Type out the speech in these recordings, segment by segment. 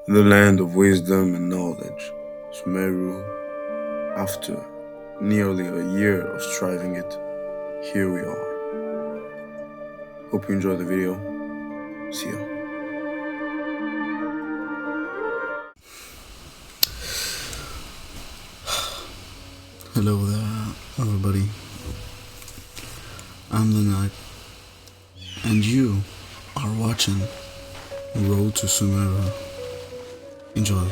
the land of wisdom and knowledge, Sumeru. After nearly a year of striving it, here we are. Hope you enjoy the video. See ya. Hello there, everybody. I'm the Night, and you are watching Road to Sumeru. Enjoy.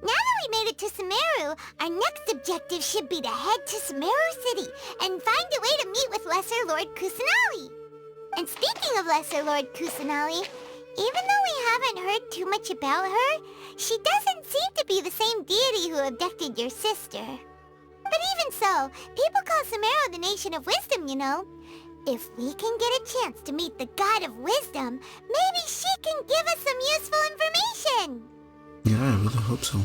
Now that we made it to Sumeru, our next objective should be to head to Sumeru City and find a way to meet with Lesser Lord Kusanali. And speaking of Lesser Lord Kusanali, even though we haven't heard too much about her, she doesn't seem to be the same deity who abducted your sister. But even so, people call Sumeru the Nation of Wisdom, you know. If we can get a chance to meet the God of Wisdom, maybe she can give us some useful information. Yeah, I really hope so.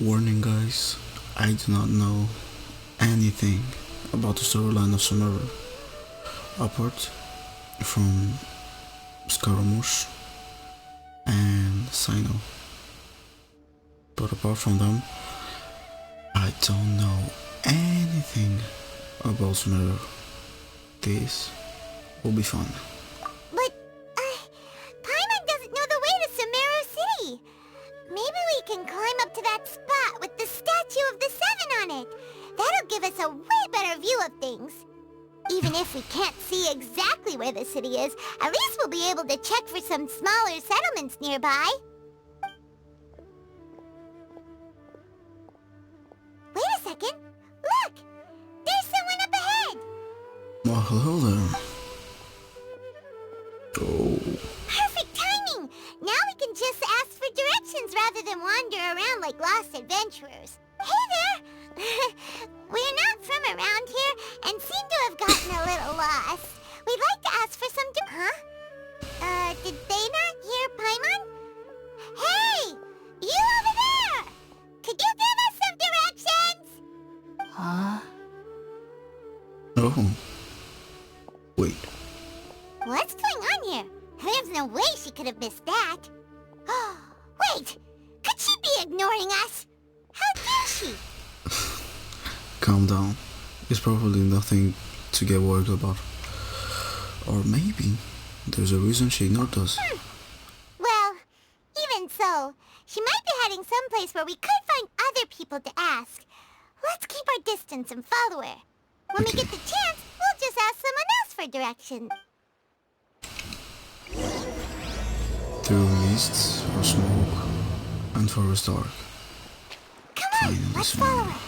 Warning, guys, I do not know anything about the storyline of Sumeru, apart from Scaramouche and Sino. But apart from them, I don't know anything about Sumeru. This will be fun. But, Paimon doesn't know the way to Sumeru City. Maybe we can climb up to that spot with the statue of the Seven on it. That'll give us a way better view of things. Even if we can't see exactly where the city is, at least we'll be able to check for some smaller settlements nearby. Wait a second. Look! There's someone up ahead! Well, hello there. Oh, Perfect timing! Now we can just ask for directions rather than wander around like lost adventurers. Hey there! We're not from around here and seem to have gotten a little lost. We'd like to ask for some Huh? Did they not hear Paimon? Hey! You over there! Could you give us some directions? Huh? oh. Wait, What's going on here? There's no way she could have missed that. Wait! Could she be ignoring us? How dare she? calm down. It's probably nothing to get worried about. Or maybe there's a reason she ignored us. Well, even so, she might be heading someplace where we could find other people to ask. Let's keep our distance and follow her. When we Okay. get the chance, we'll just ask someone else for direction. Through mists or smoke and forest dark. Come on, Finding let's this follow one. her.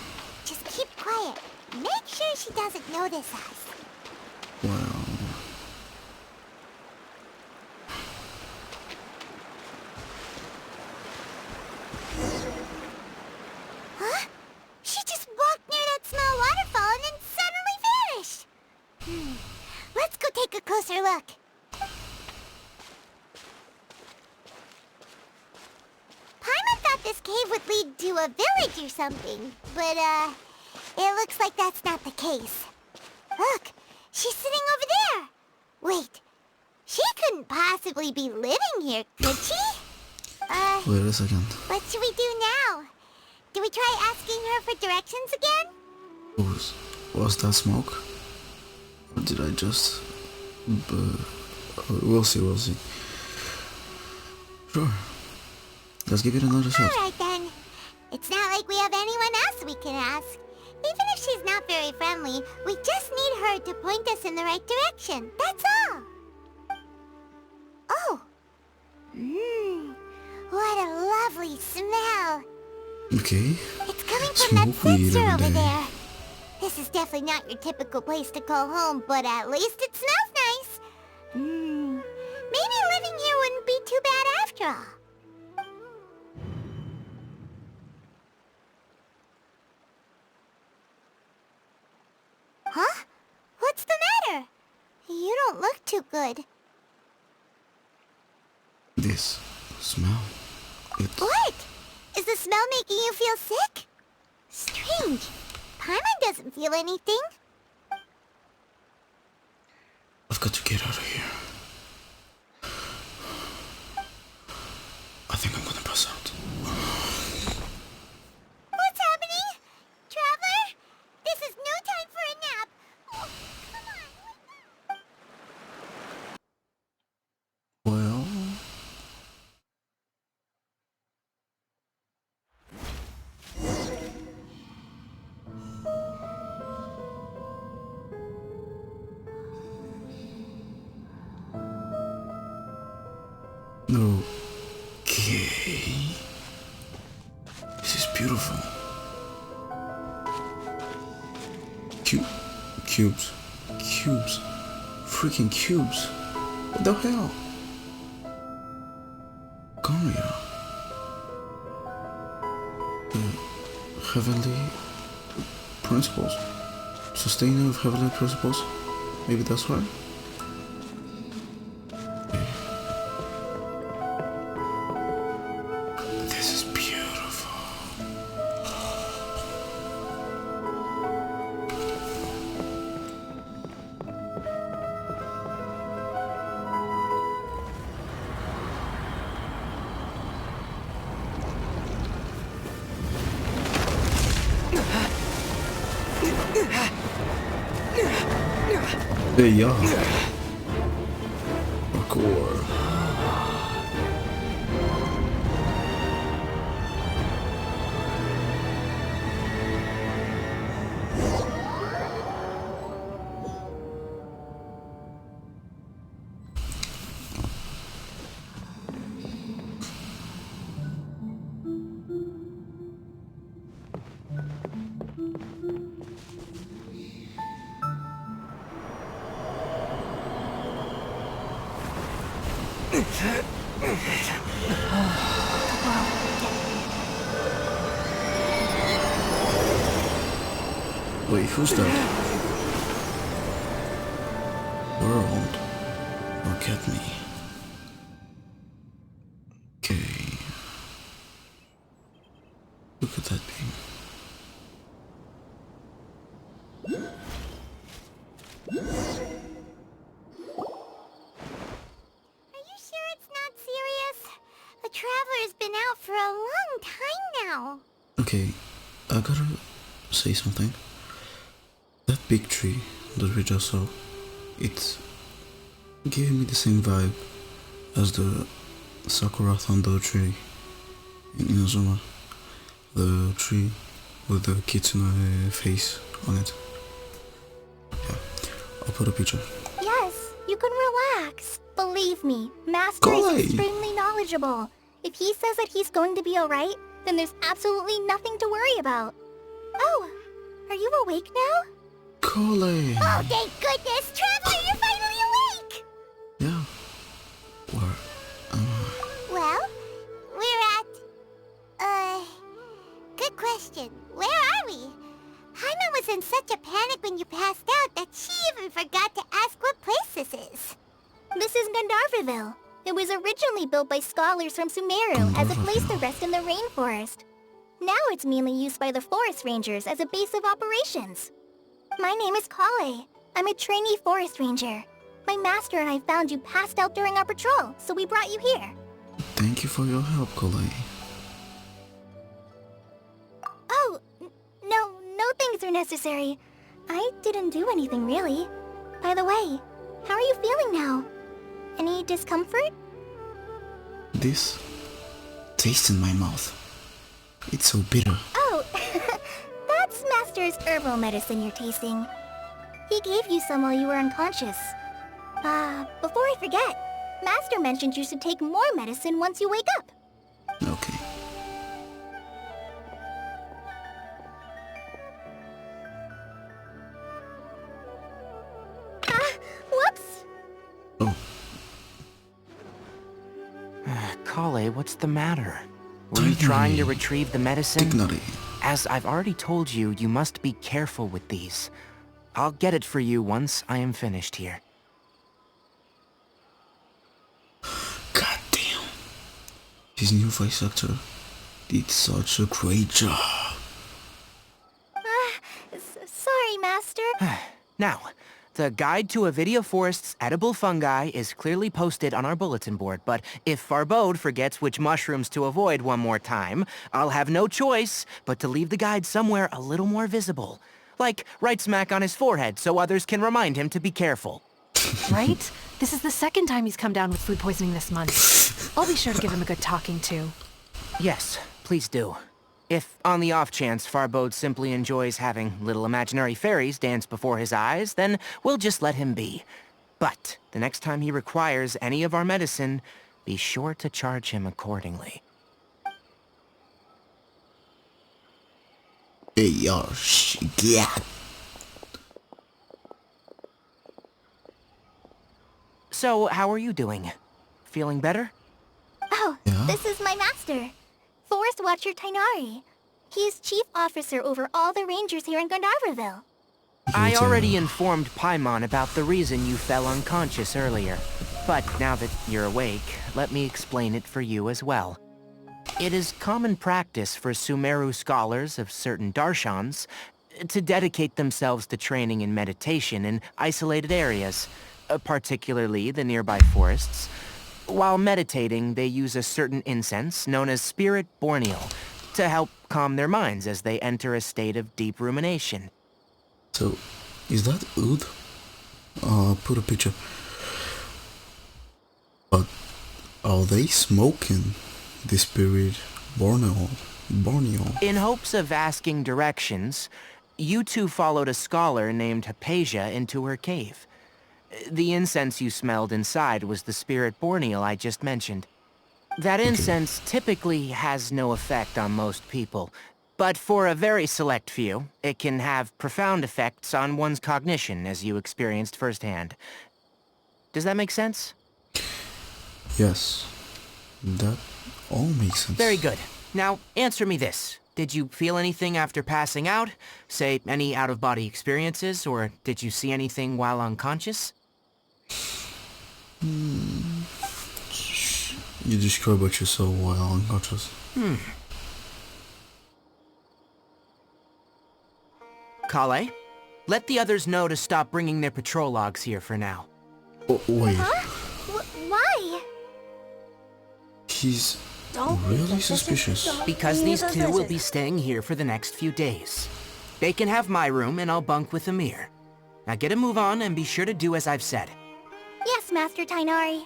Just keep quiet. Make sure she doesn't notice us. Well, Huh? She just walked near that small waterfall and then suddenly vanished. Let's go take a closer look. Paimon thought this cave would lead to a village or something, but, it looks like that's not the case. Look, she's sitting over there. Wait, she couldn't possibly be living here, could she? wait a second. What should we do now? Do we try asking her for directions again? Was that smoke? Or did I just... we'll see, we'll see. Sure. Let's give it another shot. Alright then. It's not like we have anyone else we can ask. Even if she's not very friendly, we just need her to point us in the right direction. That's all. Oh. What a lovely smell. Okay. It's coming from that Smoke weed fencer every over day. there. This is definitely not your typical place to call home, but at least it smells nice. Maybe living here wouldn't be too bad after all. Huh? What's the matter? You don't look too good. This smell. It's... What? Is the smell making you feel sick? Strange. Paimon doesn't feel anything. I've got to get out of here. I think I'm gonna pass out. What's happening? Traveler? This is no time for a nap. Oh, come on. Well... Okay. This is beautiful. Cubes. Cubes. Freaking cubes. What the hell? Garia. The heavenly principles. Sustainer of heavenly principles. Maybe that's why. This is beautiful. Hey, yeah. Parkour. Wait, who's that? World? Look at me. Okay. Who could that be? Are you sure it's not serious? The Traveler's been out for a long time now. Okay, I gotta say something. That big tree that we just saw, it's giving me the same vibe as the Sakura Thunder tree in Inazuma. The tree with the kitsune face on it. Yeah, I'll put a picture. Yes, you can relax. Believe me, Master Golly. is extremely knowledgeable. If he says that he's going to be alright, then there's absolutely nothing to worry about. Oh, are you awake now? Coley! Oh, thank goodness! Traveler, you're finally awake! Yeah. Where am I? Well, we're at... Good question. Where are we? Haima was in such a panic when you passed out that she even forgot to ask what place this is. This is Gandarvaville. It was originally built by scholars from Sumeru as a place to rest in the rainforest. Now it's mainly used by the forest rangers as a base of operations. My name is Kale. I'm a trainee forest ranger. My master and I found you passed out during our patrol, so we brought you here. Thank you for your help, Coley. Oh, no things are necessary. I didn't do anything really. By the way, how are you feeling now? Any discomfort? This taste in my mouth. It's so bitter. Oh, that's Master's herbal medicine you're tasting. He gave you some while you were unconscious. Before I forget, Master mentioned you should take more medicine once you wake up. Okay. Whoops! Oh, Kale, what's the matter? Were you trying to retrieve the medicine? dignity. As I've already told you, you must be careful with these. I'll get it for you once I am finished here. God damn. His new voice actor did such a great job. Sorry, Master. Now, The guide to Avidia Forest's edible fungi is clearly posted on our bulletin board, but if Farbode forgets which mushrooms to avoid one more time, I'll have no choice but to leave the guide somewhere a little more visible. Like right smack on his forehead so others can remind him to be careful. Right? This is the second time he's come down with food poisoning this month. I'll be sure to give him a good talking to. Yes, please do. If, on the off chance, Farbode simply enjoys having little imaginary fairies dance before his eyes, then we'll just let him be. But the next time he requires any of our medicine, be sure to charge him accordingly. Yeah. So, how are you doing? Feeling better? Oh, Yeah? this is my master, Forest Watcher Tainari. He's chief officer over all the rangers here in Gandarvaville. I already informed Paimon about the reason you fell unconscious earlier. But now that you're awake, let me explain it for you as well. It is common practice for Sumeru scholars of certain darshans to dedicate themselves to training in meditation in isolated areas, particularly the nearby forests. While meditating, they use a certain incense known as Spirit Borneal to help calm their minds as they enter a state of deep rumination. So, is that oud? Put a picture. But are they smoking the spirit Borneo? In hopes of asking directions, you two followed a scholar named Hypatia into her cave. The incense you smelled inside was the spirit Borneal I just mentioned. That incense typically has no effect on most people, but for a very select few, it can have profound effects on one's cognition, as you experienced firsthand. Does that make sense? Yes, that all makes sense. Very good. Now, answer me this. Did you feel anything after passing out? Say, any out-of-body experiences, or did you see anything while unconscious? You describe what you saw while unconscious. Kale, let the others know to stop bringing their patrol logs here for now. Oh, wait, Why? he's really suspicious. Because these two will be staying here for the next few days. They can have my room and I'll bunk with Amir. Now get a move on and be sure to do as I've said. Yes, Master Tainari.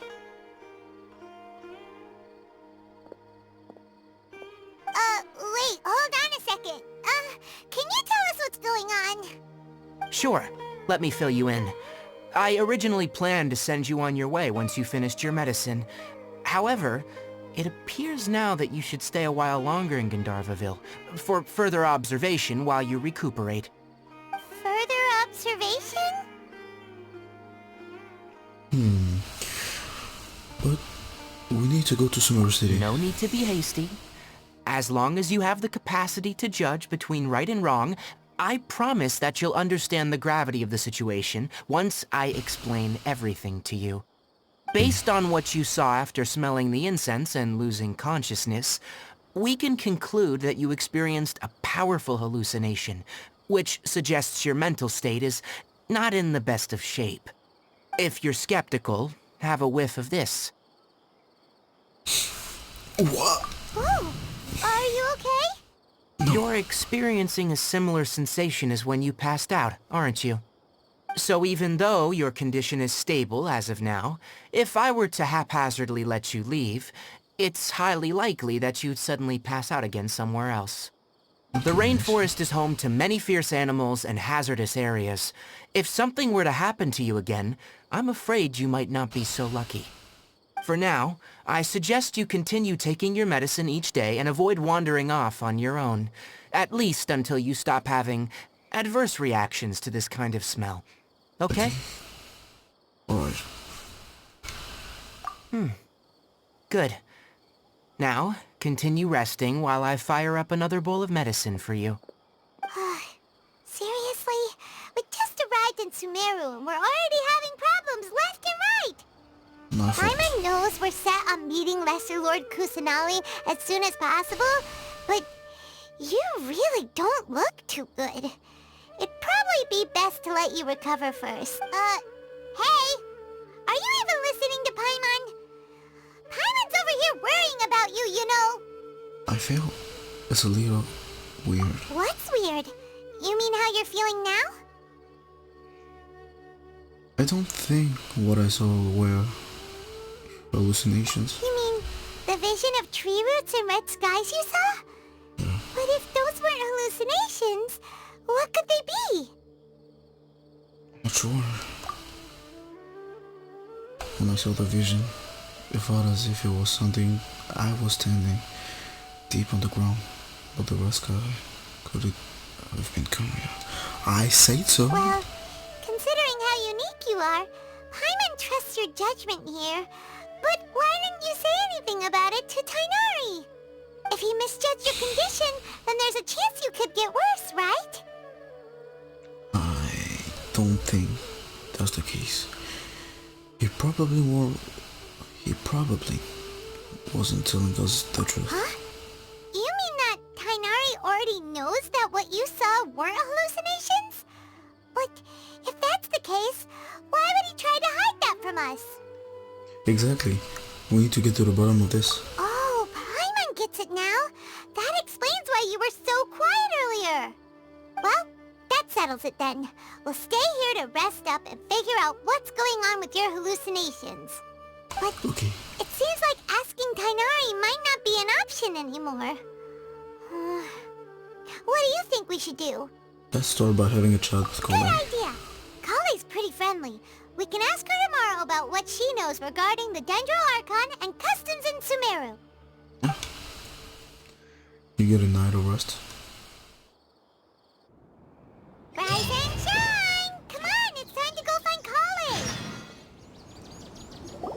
Wait, hold on a second. Can you tell us what's going on? Sure, let me fill you in. I originally planned to send you on your way once you finished your medicine. However, it appears now that you should stay a while longer in Gandarvaville for further observation while you recuperate. Further observation? But we need to go to Sumeru City. No need to be hasty. As long as you have the capacity to judge between right and wrong, I promise that you'll understand the gravity of the situation once I explain everything to you. Based on what you saw after smelling the incense and losing consciousness, we can conclude that you experienced a powerful hallucination, which suggests your mental state is not in the best of shape. If you're skeptical, have a whiff of this. What? Oh, are you okay? You're experiencing a similar sensation as when you passed out, aren't you? So even though your condition is stable as of now, if I were to haphazardly let you leave, it's highly likely that you'd suddenly pass out again somewhere else. The rainforest is home to many fierce animals and hazardous areas. If something were to happen to you again, I'm afraid you might not be so lucky. For now, I suggest you continue taking your medicine each day and avoid wandering off on your own, at least until you stop having adverse reactions to this kind of smell. Okay? Alright. Good. Now, continue resting while I fire up another bowl of medicine for you. Seriously? We just arrived in Sumeru and we're already having problems left and right! My fault. Paimon knows we're set on meeting Lesser Lord Kusanali as soon as possible, but you really don't look too good. it'd probably be best to let you recover first. Hey! Are you even listening to Paimon? Paimon's over here worrying about you, you know. I feel it's a little weird. What's weird? You mean how you're feeling now? I don't think what I saw were hallucinations. You mean the vision of tree roots and red skies you saw? Yeah. But if those weren't hallucinations, what could they be? Not sure. When I saw the vision, it felt as if it was something I was standing deep on the ground, but the red sky could it have been coming out? I say so. Well, considering how unique you are, Paimon trusts your judgment here. But why didn't you say anything about it to Tighnari? If he misjudged your condition, then there's a chance you could get worse, right? I don't think that's the case. He probably wasn't telling us the truth. Huh? You mean that Tighnari already knows that what you saw weren't hallucinations? But if that's the case, why would he try to hide that from us? Exactly. We need to get to the bottom of this. Oh, Paimon gets it now. That explains why you were so quiet earlier. Well, that settles it then. We'll stay here to rest up and figure out what's going on with your hallucinations. But Okay. it seems like asking Tighnari might not be an option anymore. What do you think we should do? Let's start by having a chat with Good Colin. idea. Kale's pretty friendly. We can ask her tomorrow about what she knows regarding the Dendro Archon and customs in Sumeru. You get a night of rest. Rise and shine! Come on, it's time to go find Kale!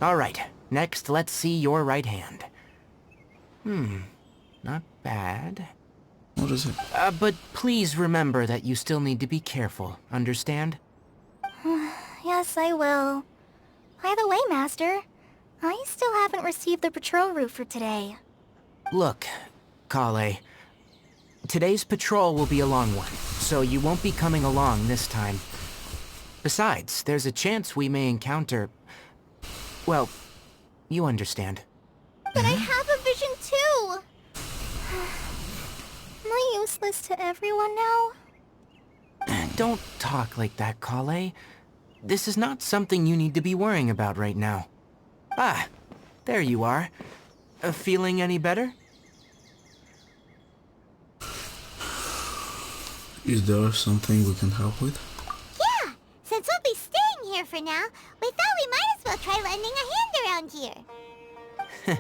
Alright, next let's see your right hand. Not bad. What is it? But please remember that you still need to be careful, understand? Yes, I will. By the way, Master, I still haven't received the patrol route for today. Look, Kale, today's patrol will be a long one, so you won't be coming along this time. Besides, there's a chance we may encounter... well, you understand. But I have a vision too! Am I useless to everyone now? Don't talk like that, Kale. This is not something you need to be worrying about right now. Ah, there you are. Feeling any better? Is there something we can help with? Yeah, since we'll be staying here for now, we thought we might as well try lending a hand around here.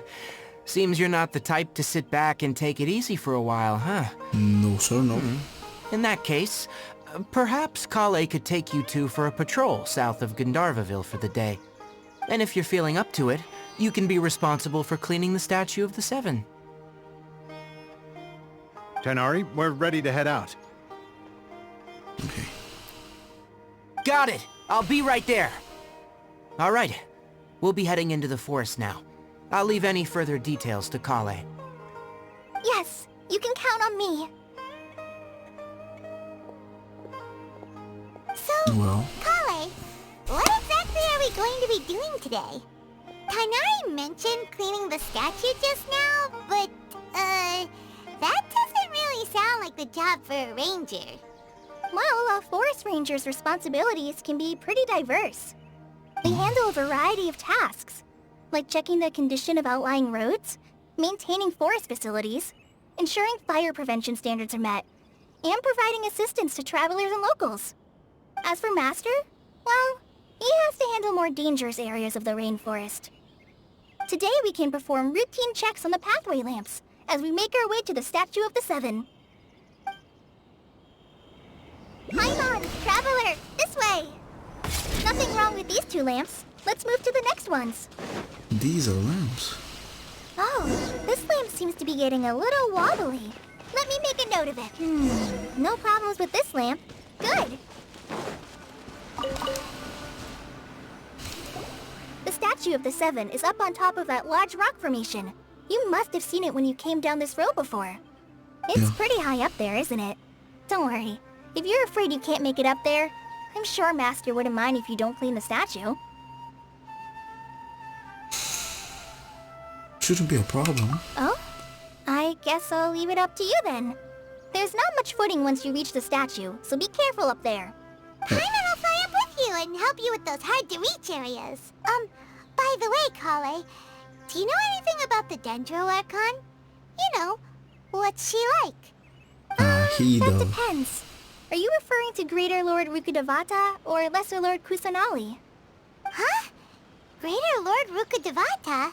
Seems you're not the type to sit back and take it easy for a while, huh? No, sir, no. In that case, perhaps Kale could take you two for a patrol south of Gandarva for the day. And if you're feeling up to it, you can be responsible for cleaning the statue of the Seven. Tighnari, we're ready to head out. Okay. Got it! I'll be right there! Alright, we'll be heading into the forest now. I'll leave any further details to Kale. Yes, you can count on me. So, Well, Kale, what exactly are we going to be doing today? Tighnari mentioned cleaning the statue just now, but, that doesn't really sound like the job for a ranger. Well, a forest ranger's responsibilities can be pretty diverse. They handle a variety of tasks, like checking the condition of outlying roads, maintaining forest facilities, ensuring fire prevention standards are met, and providing assistance to travelers and locals. As for Master, well, he has to handle more dangerous areas of the rainforest. Today we can perform routine checks on the pathway lamps as we make our way to the Statue of the Seven. Paimon, traveler, this way! Nothing wrong with these two lamps. Let's move to the next ones. these are lamps. Oh, this lamp seems to be getting a little wobbly. Let me make a note of it. No problems with this lamp. Good. The Statue of the Seven is up on top of that large rock formation. You must have seen it when you came down this road before. It's Yeah. pretty high up there, isn't it? Don't worry. If you're afraid you can't make it up there, I'm sure Master wouldn't mind if you don't clean the statue. Shouldn't be a problem. Oh? I guess I'll leave it up to you then. There's not much footing once you reach the statue, so be careful up there. Paimon will fly up with you and help you with those hard-to-reach areas. By the way, Kale, do you know anything about the Dendro Archon? You know, what's she like? He That does. depends. Are you referring to Greater Lord Rukkhadevata or Lesser Lord Kusanali? Huh? Greater Lord Rukkhadevata?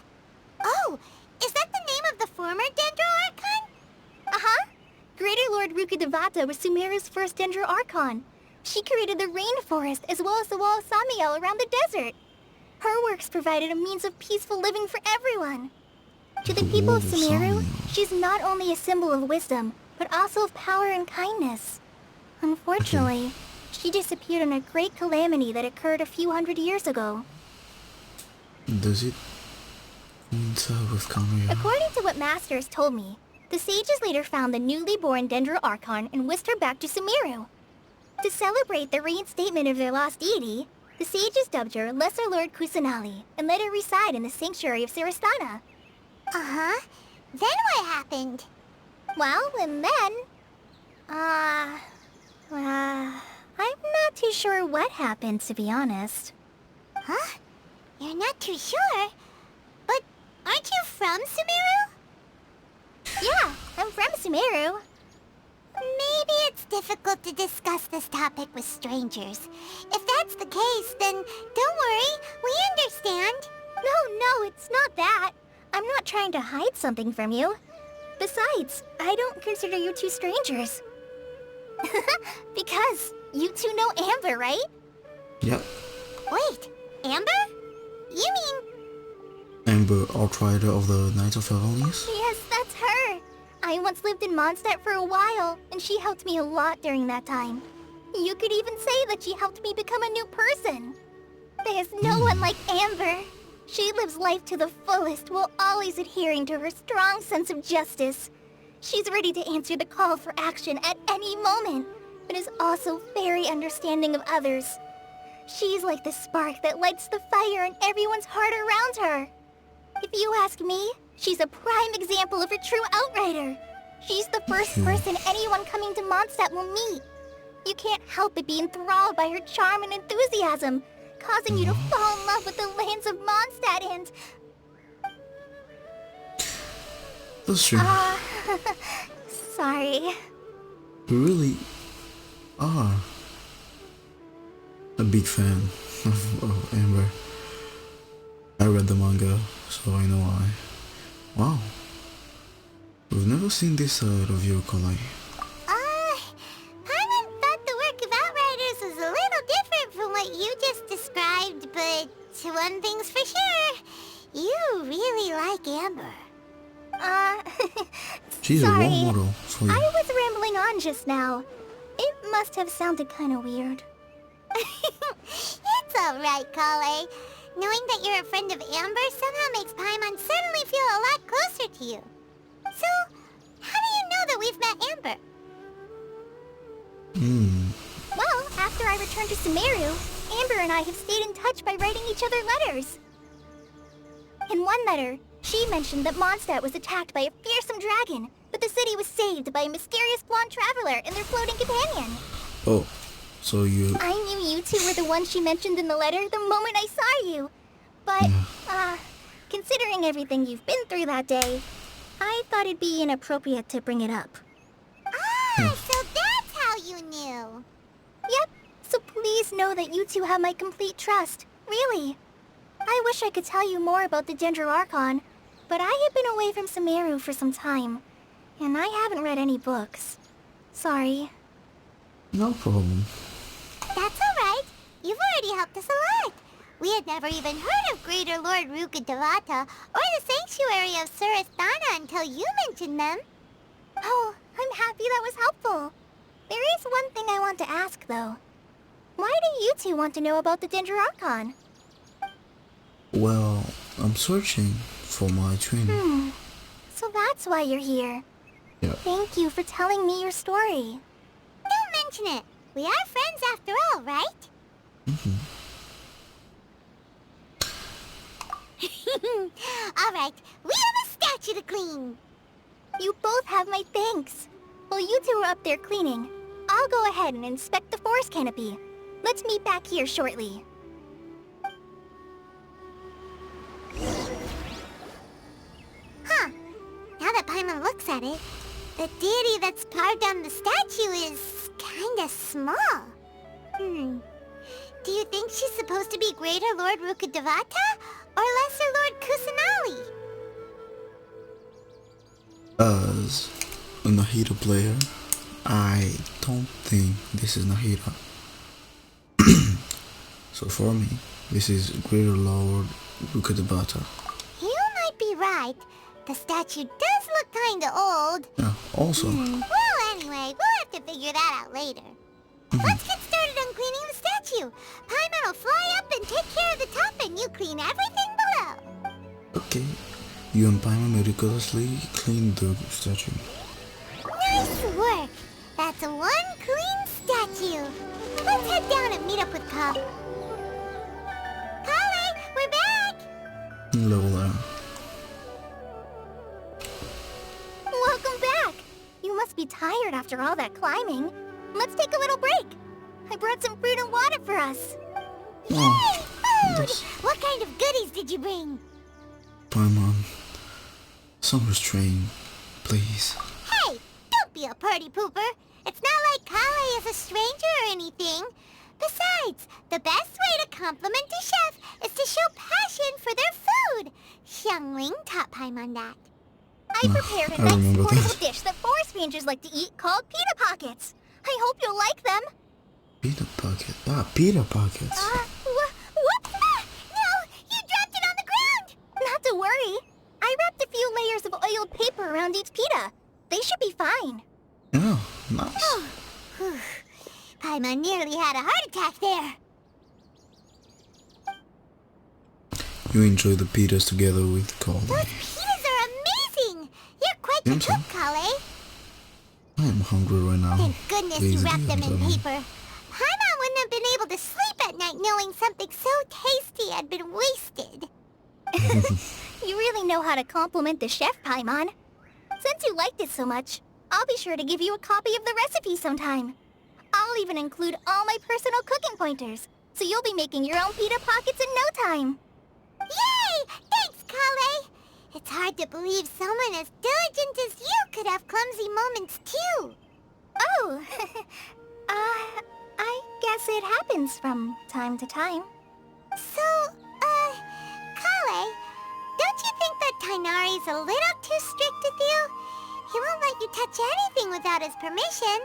Oh, is that the name of the former Dendro Archon? Uh-huh. Greater Lord Rukkhadevata was Sumeru's first Dendro Archon. She created the rainforest as well as the wall of Samiel around the desert. Her works provided a means of peaceful living for everyone. To the people of Sumeru, she's not only a symbol of wisdom, but also of power and kindness. Unfortunately, she disappeared in a great calamity that occurred a few hundred years ago. Does it coincide with Kamuya? According to what Master has told me, the sages later found the newly born Dendro Archon and whisked her back to Sumeru. To celebrate the reinstatement of their lost deity, the sages dubbed her Lesser Lord Kusanali and let her reside in the sanctuary of Sarastana. Uh-huh. Then what happened? Well, and then... I'm not too sure what happened, to be honest. Huh? You're not too sure? But aren't you from Sumeru? Yeah, I'm from Sumeru. Maybe it's difficult to discuss this topic with strangers. If that's the case, then don't worry, we understand. No, it's not that. I'm not trying to hide something from you. Besides, I don't consider you two strangers. Because you two know Amber, right? Yep. Wait, Amber? You mean... Amber, Outrider of the Knights of Felonies? Yes, that's her. I once lived in Mondstadt for a while, and she helped me a lot during that time. You could even say that she helped me become a new person. There's no one like Amber. She lives life to the fullest while always adhering to her strong sense of justice. She's ready to answer the call for action at any moment, but is also very understanding of others. She's like the spark that lights the fire in everyone's heart around her. If you ask me, she's a prime example of a true outrider. She's the first person anyone coming to Mondstadt will meet. You can't help but be enthralled by her charm and enthusiasm, causing you to fall in love with the lands of Mondstadt and... That's true. Sorry. You really are a big fan of Amber. I read the manga, so I know why. Wow. We've never seen this side of you, Kalai. Paimon thought the work of Outriders was a little different from what you just described, but one thing's for sure, you really like Amber. She's sorry. a role model for you. I was rambling on just now. It must have sounded kind of weird. It's alright, Kale. Knowing that you're a friend of Amber somehow makes Paimon suddenly feel a lot closer to you. So, how do you know that we've met Amber? Well, after I returned to Sumeru, Amber and I have stayed in touch by writing each other letters. In one letter, she mentioned that Mondstadt was attacked by a fearsome dragon, but the city was saved by a mysterious blonde traveler and their floating companion. Oh, so you... I knew you two were the ones she mentioned in the letter the moment I saw you. But, considering everything you've been through that day, I thought it'd be inappropriate to bring it up. So that's how you knew. Yep, so please know that you two have my complete trust. Really. I wish I could tell you more about the Dendro Archon, but I have been away from Sumeru for some time, and I haven't read any books. Sorry. No problem. That's alright. You've already helped us a lot. We had never even heard of Greater Lord Rukkhadevata or the Sanctuary of Sarastana until you mentioned them. Oh, I'm happy that was helpful. There is one thing I want to ask, though. Why do you two want to know about the Dendro Archon? Well, I'm searching for my twin. So that's why you're here. Yeah. Thank you for telling me your story. Don't unfortunate. We are friends after all, right? Alright, we have a statue to clean. You both have my thanks. While you two are up there cleaning, I'll go ahead and inspect the forest canopy. Let's meet back here shortly. Huh. Now that Paimon looks at it, the deity that's carved on the statue is kinda small. Do you think she's supposed to be Greater Lord Rukkhadevata or Lesser Lord Kusanali? As a Nahida player, I don't think this is Nahida. So for me, this is Greater Lord Rukkhadevata. You might be right. The statue does look kinda old. Yeah, also. Well, anyway, we'll have to figure that out later. Let's get started on cleaning the statue. Paimon will fly up and take care of the top and you clean everything below. Okay, you and Paimon meticulously clean the statue. Nice work. That's one clean statue. Let's head down and meet up with Kale. Kale, we're back. Level there. Welcome back! You must be tired after all that climbing. Let's take a little break. I brought some fruit and water for us. Yay! Food! That's- What kind of goodies did you bring? Paimon, some restraint, please. Hey, don't be a party pooper. It's not like Kale is a stranger or anything. Besides, the best way to compliment a chef is to show passion for their food. Xiangling taught Paimon that. I prepared a I nice remember portable that. dish that forest rangers like to eat called pita pockets. I hope you'll like them. Pita pocket. Ah, pita pockets. Whoops! No, you dropped it on the ground! Not to worry. I wrapped a few layers of oiled paper around each pita. They should be fine. Oh, nice. Whew. Paimon nearly had a heart attack there. You enjoy the pitas together with Kale. Those pitas are amazing! You're quite the Yes, sir. cook, Kale. I am hungry right now. Thank goodness Please you wrapped them give in them. paper. Paimon wouldn't have been able to sleep at night knowing something so tasty had been wasted. You really know how to compliment the chef, Paimon. Since you liked it so much, I'll be sure to give you a copy of the recipe sometime. I'll even include all my personal cooking pointers, so you'll be making your own pita pockets in no time. Yay! Thanks, Kale! It's hard to believe someone as diligent as you could have clumsy moments too. Oh, I guess it happens from time to time. So, Kale, don't you think that Tainari's a little too strict with you? He won't let you touch anything without his permission.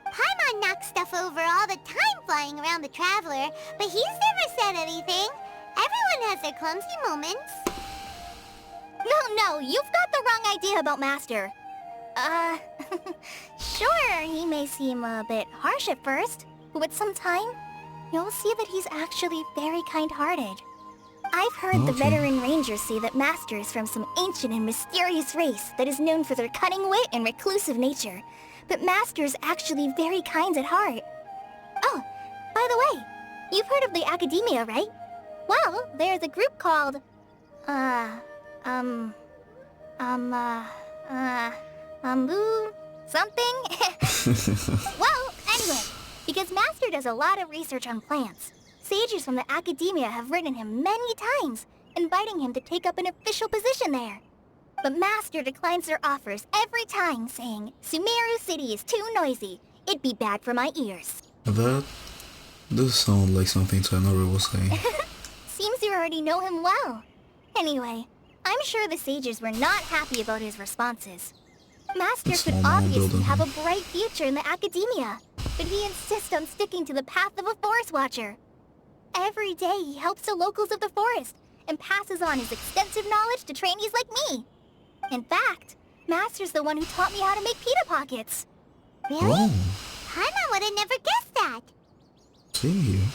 Paimon knocks stuff over all the time flying around the Traveler, but he's never said anything. Everyone has their clumsy moments. No, you've got the wrong idea about Master. Sure, he may seem a bit harsh at first, but with some time, you'll see that he's actually very kind-hearted. I've heard the Okay. veteran rangers say that Master is from some ancient and mysterious race that is known for their cunning wit and reclusive nature, but Master is actually very kind at heart. Oh, by the way, you've heard of the Academia, right? Well, there's a group called, something? Well, anyway, because Master does a lot of research on plants, sages from the Academia have written him many times, inviting him to take up an official position there. But Master declines their offers every time, saying, Sumeru City is too noisy. It'd be bad for my ears. That does sound like something Tainari will say. Seems you already know him well. Anyway, I'm sure the sages were not happy about his responses. Master It's could normal obviously building. have a bright future in the Academia, but he insists on sticking to the path of a forest watcher. Every day he helps the locals of the forest and passes on his extensive knowledge to trainees like me. In fact, Master's the one who taught me how to make pita pockets. Really? Oh, Paimon would have never guessed that. same here.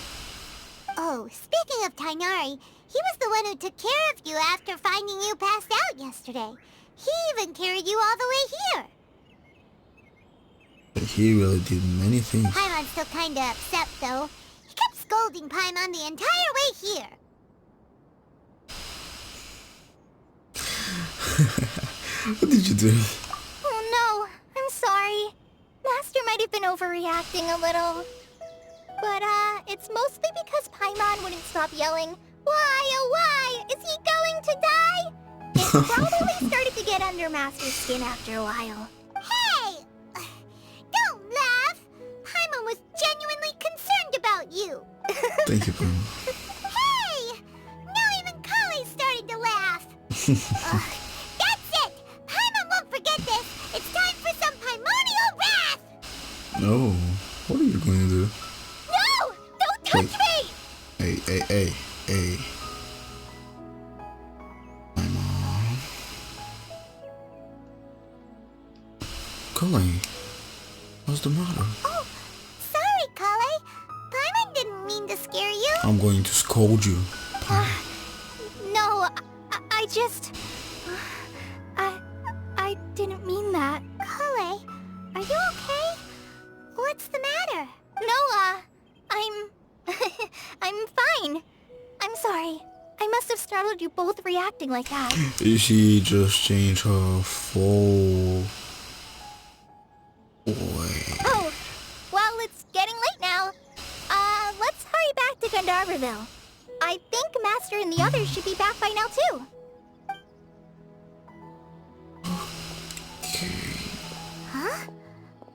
Oh, speaking of Tainari, he was the one who took care of you after finding you passed out yesterday. He even carried you all the way here. He really did many things. Paimon's still kinda upset, though. He kept scolding Paimon the entire way here. What did you do? Oh no, I'm sorry. Master might have been overreacting a little. But, it's mostly because Paimon wouldn't stop yelling, "Why, oh why? Is he going to die?" It probably started to get under Master's skin after a while. Hey! Don't laugh! Paimon was genuinely concerned about you. Thank you, Paimon. Hey! Now even Kale started to laugh. Ugh, that's it! Paimon won't forget this! It's time for some Paimonial wrath! No. What are you going to do? No! Don't touch me! Hey. Paimon. Kale, what's the matter? Oh, sorry, Kale. Paimon didn't mean to scare you. I'm going to scold you. No, I just... I didn't mean that. Kale, are you okay? What's the matter? No, I'm... I'm fine. I'm sorry. I must have startled you both reacting like that. She just changed her full way. Oh, well, it's getting late now. Let's hurry back to Gandarvaville. I think Master and the others should be back by now, too. Huh?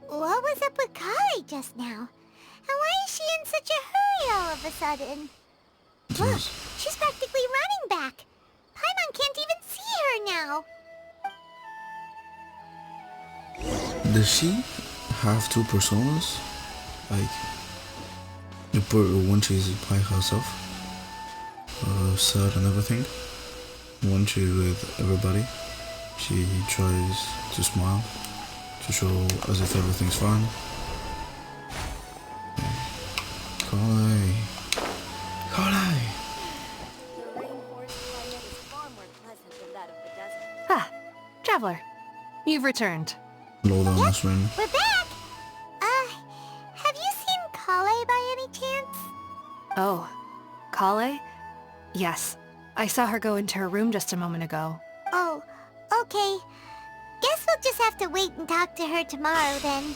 What was up with Kale just now? And why is she in such a hurry all of a sudden? Look, she's practically running back. Paimon can't even see her now. Does she have two personas? Like, one she's by herself, sad and everything. One she's with everybody. She tries to smile, to show as if everything's fine. Kale. Ah, Traveler. You've returned. Low down this ring. We're back! Have you seen Kale by any chance? Oh, Kale? Yes. I saw her go into her room just a moment ago. Oh, okay. Guess we'll just have to wait and talk to her tomorrow then.